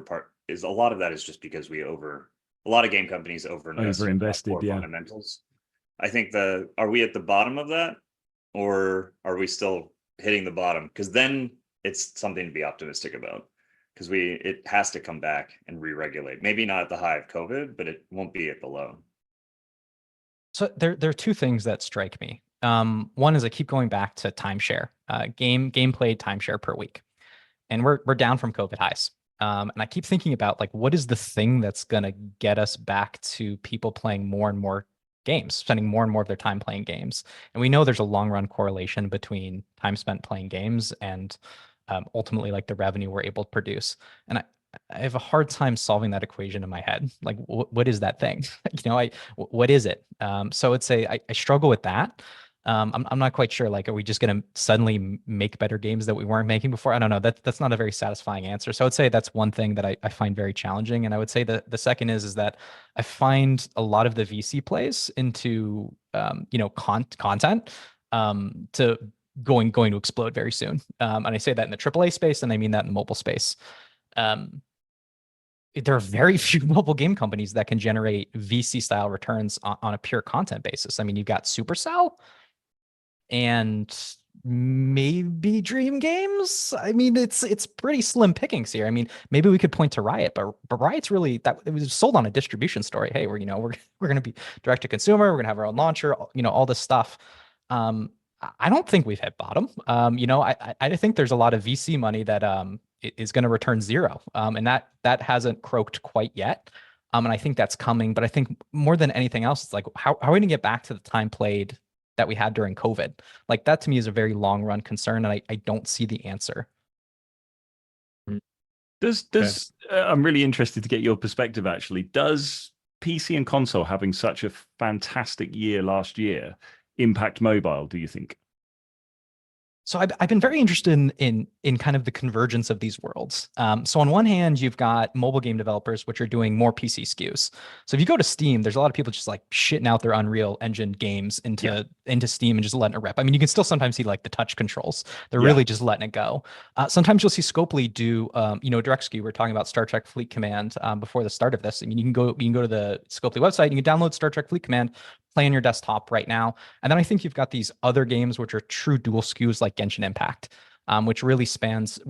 is a lot of that is just because a lot of game companies overinvested in fundamentals. I think are we at the bottom of that, or are we still hitting the bottom? Because then it's something to be optimistic about. Because it has to come back and re-regulate. Maybe not at the high of COVID, but it won't be at the low. So there are two things that strike me. One is I keep going back to timeshare, game played timeshare per week, and we're down from COVID highs. And I keep thinking about like, what is the thing that's gonna get us back to people playing more and more games, spending more and more of their time playing games? And we know there's a long run correlation between time spent playing games and ultimately like the revenue we're able to produce. And I have a hard time solving that equation in my head. Like, what is that thing? What is it? So I struggle with that. I'm not quite sure. Like, are we just going to suddenly make better games that we weren't making before? I don't know. That's not a very satisfying answer. So I would say that's one thing that I find very challenging. And I would say that the second is that I find a lot of the VC plays into content to going to explode very soon. And I say that in the AAA space, and I mean that in the mobile space. There are very few mobile game companies that can generate VC style returns on a pure content basis. I mean, you've got Supercell and maybe Dream Games. I mean, it's pretty slim pickings here. I mean, maybe we could point to Riot, but Riot's really, that it was sold on a distribution story. Hey, we're going to be direct to consumer. We're going to have our own launcher. All this stuff. I don't think we've hit bottom. I think there's a lot of VC money that is going to return zero, and that hasn't croaked quite yet. And I think that's coming. But I think more than anything else, it's like how are we going to get back to the time played that we had during COVID? Like, that to me is a very long run concern, and I don't see the answer. I'm really interested to get your perspective, actually. Does PC and console having such a fantastic year last year impact mobile, do you think? So I've been very interested in kind of the convergence of these worlds. So on one hand, you've got mobile game developers, which are doing more PC SKUs. So if you go to Steam, there's a lot of people just like shitting out their Unreal Engine games into Steam and just letting it rip. I mean, you can still sometimes see like the touch controls. They're really just letting it go. Sometimes you'll see Scopely do, direct SKU. We're talking about Star Trek Fleet Command before the start of this. I mean, you can go to the Scopely website, you can download Star Trek Fleet Command, play on your desktop right now. And then I think you've got these other games which are true dual SKUs like Genshin Impact, which really spans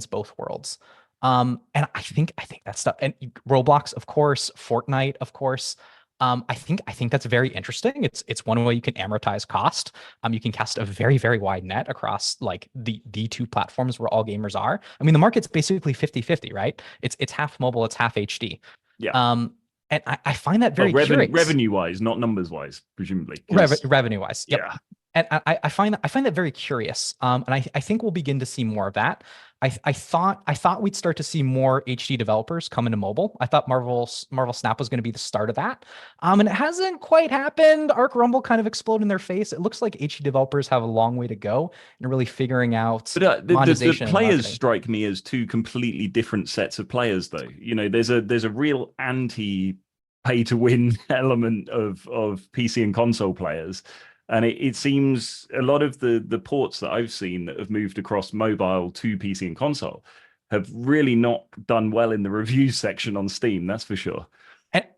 both worlds. And I think that stuff, and Roblox, of course, Fortnite, of course. I think that's very interesting. It's one way you can amortize cost. You can cast a very, very wide net across like the two platforms where all gamers are. I mean, the market's basically 50-50, right? It's half mobile, it's half HD. Yeah. And I find that very curious. Revenue-wise, not numbers-wise, presumably. Revenue-wise, yep. Yeah. And I find that very curious. And I think we'll begin to see more of that. I thought we'd start to see more HD developers come into mobile. I thought Marvel Snap was going to be the start of that. And it hasn't quite happened. Arc Rumble kind of exploded in their face. It looks like HD developers have a long way to go in really figuring out monetization. The players strike me as two completely different sets of players, though. There's a real anti-pay-to-win element of PC and console players. And it seems a lot of the ports that I've seen that have moved across mobile to PC and console have really not done well in the reviews section on Steam, that's for sure.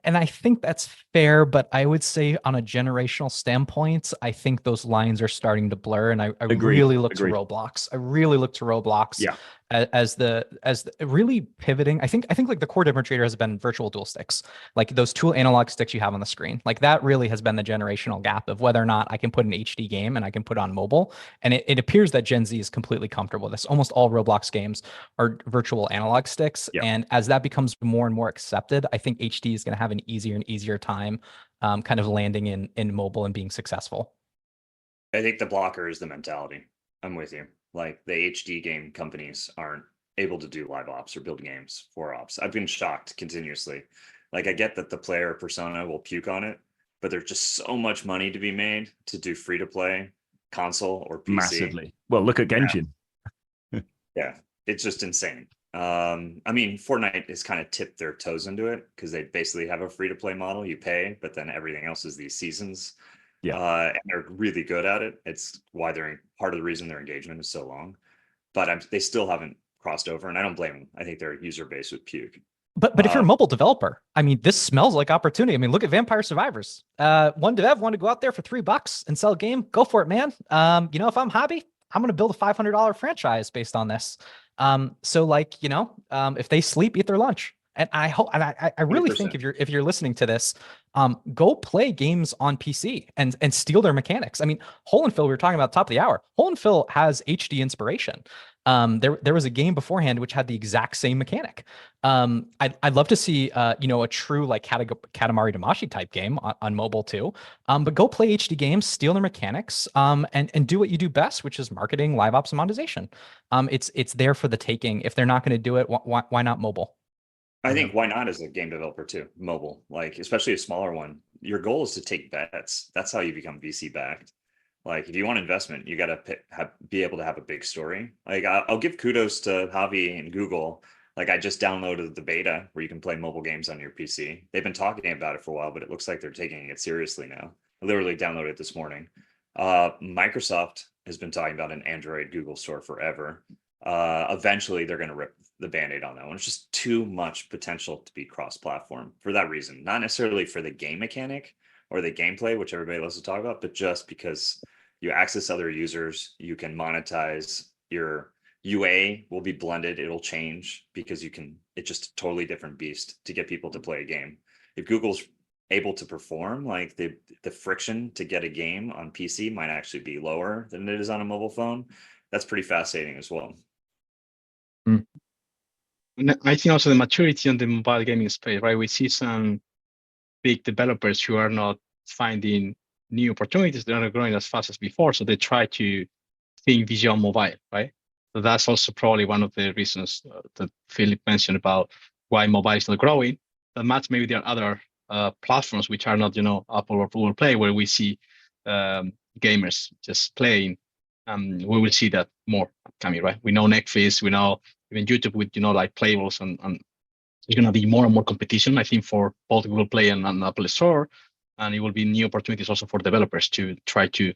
And I think that's fair, but I would say on a generational standpoint, I think those lines are starting to blur. And I really look to Roblox. I really look to Roblox as the really pivoting. I think like the core differentiator has been virtual dual sticks, like those two analog sticks you have on the screen. Like that really has been the generational gap of whether or not I can put an HD game and I can put on mobile. And it appears that Gen Z is completely comfortable with this. Almost all Roblox games are virtual analog sticks. Yeah. And as that becomes more and more accepted, I think HD is going to have an easier and easier time kind of landing in mobile and being successful. I think the blocker is the mentality. I'm with you. Like the HD game companies aren't able to do live ops or build games for ops. I've been shocked continuously. Like I get that the player persona will puke on it, but there's just so much money to be made to do free to play console or PC. Massively. Well, look at Genshin. Yeah, it's just insane. I mean, Fortnite has kind of tipped their toes into it because they basically have a free to play model. You pay, but then everything else is these seasons. Yeah, and they're really good at it. It's why they're part of the reason their engagement is so long. But they still haven't crossed over, and I don't blame them. I think their user base would puke. But if you're a mobile developer, I mean, this smells like opportunity. I mean, look at Vampire Survivors. One dev wanted to go out there for $3 and sell a game. Go for it, man. If I'm Hobby, I'm going to build a $500 franchise based on this. So like, if they sleep, eat their lunch. And I hope, and I really 100%. Think if you're listening to this, go play games on PC and steal their mechanics. I mean, Hole and Phil, we were talking about top of the hour. Hole and Phil has HD inspiration. There was a game beforehand which had the exact same mechanic. I'd love to see a true like Katamari Damacy type game on mobile too. But go play HD games, steal their mechanics, and do what you do best, which is marketing, live ops, and monetization. It's there for the taking. If they're not going to do it, why not mobile? I think why not as a game developer too, mobile, like especially a smaller one. Your goal is to take bets. That's how you become VC backed. Like if you want investment, you got to be able to have a big story. Like I'll give kudos to Javi and Google. Like I just downloaded the beta where you can play mobile games on your PC. They've been talking about it for a while, but it looks like they're taking it seriously now. I literally downloaded it this morning. Microsoft has been talking about an Android Google store forever. Eventually they're going to rip the Band-Aid on that one. It's just too much potential to be cross-platform for that reason, not necessarily for the game mechanic or the gameplay, which everybody loves to talk about, but just because you access other users, you can monetize, your UA will be blended, it'll change because it's just a totally different beast to get people to play a game. If Google's able to perform, like the friction to get a game on PC might actually be lower than it is on a mobile phone. That's pretty fascinating as well. And I think also the maturity on the mobile gaming space, right? We see some big developers who are not finding new opportunities. They're not growing as fast as before. So they try to think beyond mobile, right? So that's also probably one of the reasons that Phillip mentioned about why mobile is not growing. That much maybe there are other platforms which are not, Apple or Google Play, where we see gamers just playing. We will see that more coming, right? We know Netflix, we know even YouTube with, like playables, and there's going to be more and more competition, I think, for both Google Play and Apple Store. And it will be new opportunities also for developers to try to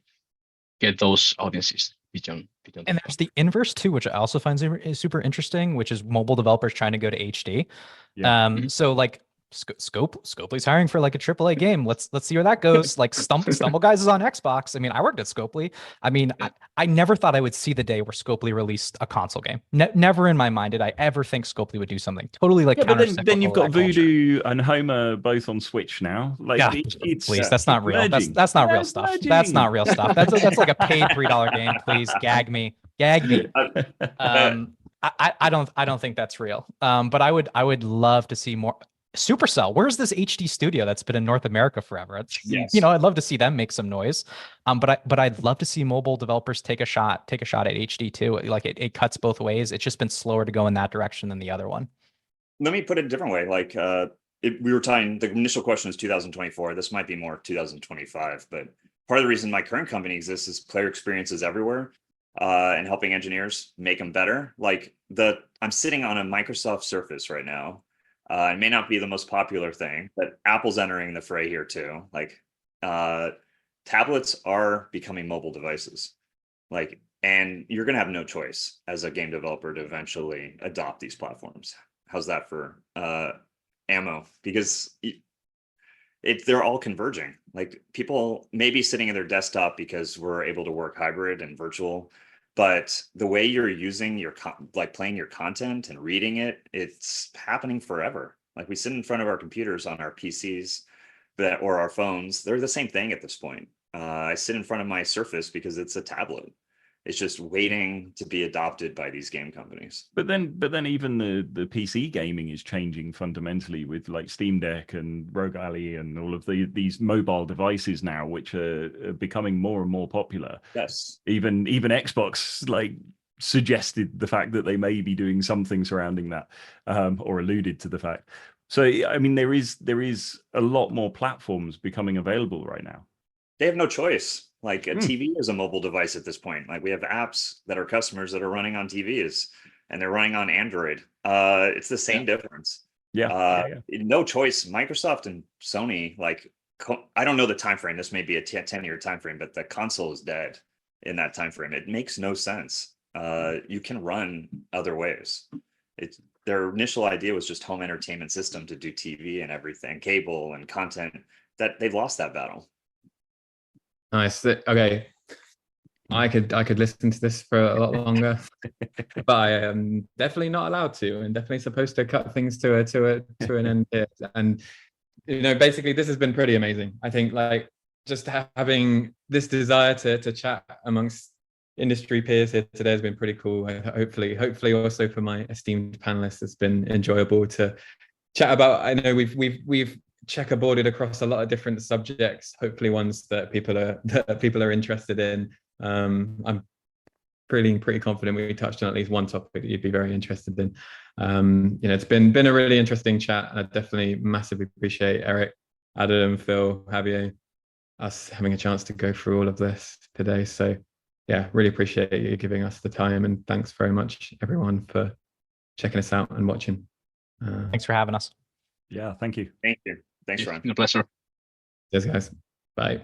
get those audiences beyond. And there's the inverse too, which I also find super interesting, which is mobile developers trying to go to HD. Yeah. So like Scopely's hiring for like a AAA game. Let's see where that goes. Like Stumble Guys is on Xbox. I mean, I worked at Scopely. I mean, I never thought I would see the day where Scopely released a console game. Never in my mind did I ever think Scopely would do something totally like counter-cyclical. But then you've got Voodoo and Homer both on Switch now. Like, yeah, please, that's not real. That's not real stuff. Merging. That's not real stuff. That's like a paid $3 game. Please gag me. I don't think that's real. But I would love to see more. Supercell, where's this HD studio that's been in North America forever? Yes. I'd love to see them make some noise. But I'd love to see mobile developers take a shot at HD too. Like it cuts both ways. It's just been slower to go in that direction than the other one. Let me put it a different way. Like we were talking, the initial question is 2024. This might be more 2025, but part of the reason my current company exists is player experiences everywhere and helping engineers make them better. Like I'm sitting on a Microsoft Surface right now. It may not be the most popular thing, but Apple's entering the fray here too. Like tablets are becoming mobile devices. Like, and you're going to have no choice as a game developer to eventually adopt these platforms. How's that for ammo? Because they're all converging. Like people may be sitting at their desktop because we're able to work hybrid and virtual, but the way you're using like playing your content and reading it, it's happening forever. Like we sit in front of our computers on our PCs or our phones. They're the same thing at this point. I sit in front of my Surface because it's a tablet. It's just waiting to be adopted by these game companies. But then even the PC gaming is changing fundamentally with like Steam Deck and Rogue Ally and all of these mobile devices now, which are becoming more and more popular. Yes. Even Xbox like suggested the fact that they may be doing something surrounding that, or alluded to the fact. So I mean, there is a lot more platforms becoming available right now. They have no choice. Like a TV is a mobile device at this point. Like we have apps that are customers that are running on TVs and they're running on Android. It's the same difference. No choice. Microsoft and Sony, like I don't know the time frame. This may be a 10-year time frame, but the console is dead in that time frame. It makes no sense. You can run other ways. Their initial idea was just home entertainment system to do TV and everything, cable and content. That they've lost that battle. Nice. Okay, I could listen to this for a lot longer, but I am definitely not allowed to, and definitely supposed to cut things to an end here. And basically, this has been pretty amazing. I think like just having this desire to chat amongst industry peers here today has been pretty cool. Hopefully, also for my esteemed panelists, it's been enjoyable to chat about. I know we've checkerboarded across a lot of different subjects, hopefully ones that people are interested in. I'm pretty confident we touched on at least one topic that you'd be very interested in. It's been a really interesting chat. I definitely massively appreciate Eric, Adam, Phil, Javier us having a chance to go through all of this today. So yeah, really appreciate you giving us the time, and thanks very much everyone for checking us out and watching. Thanks for having us. Yeah, thank you. Thank you. Thanks, It's Ryan. been a pleasure. Cheers, guys. Bye.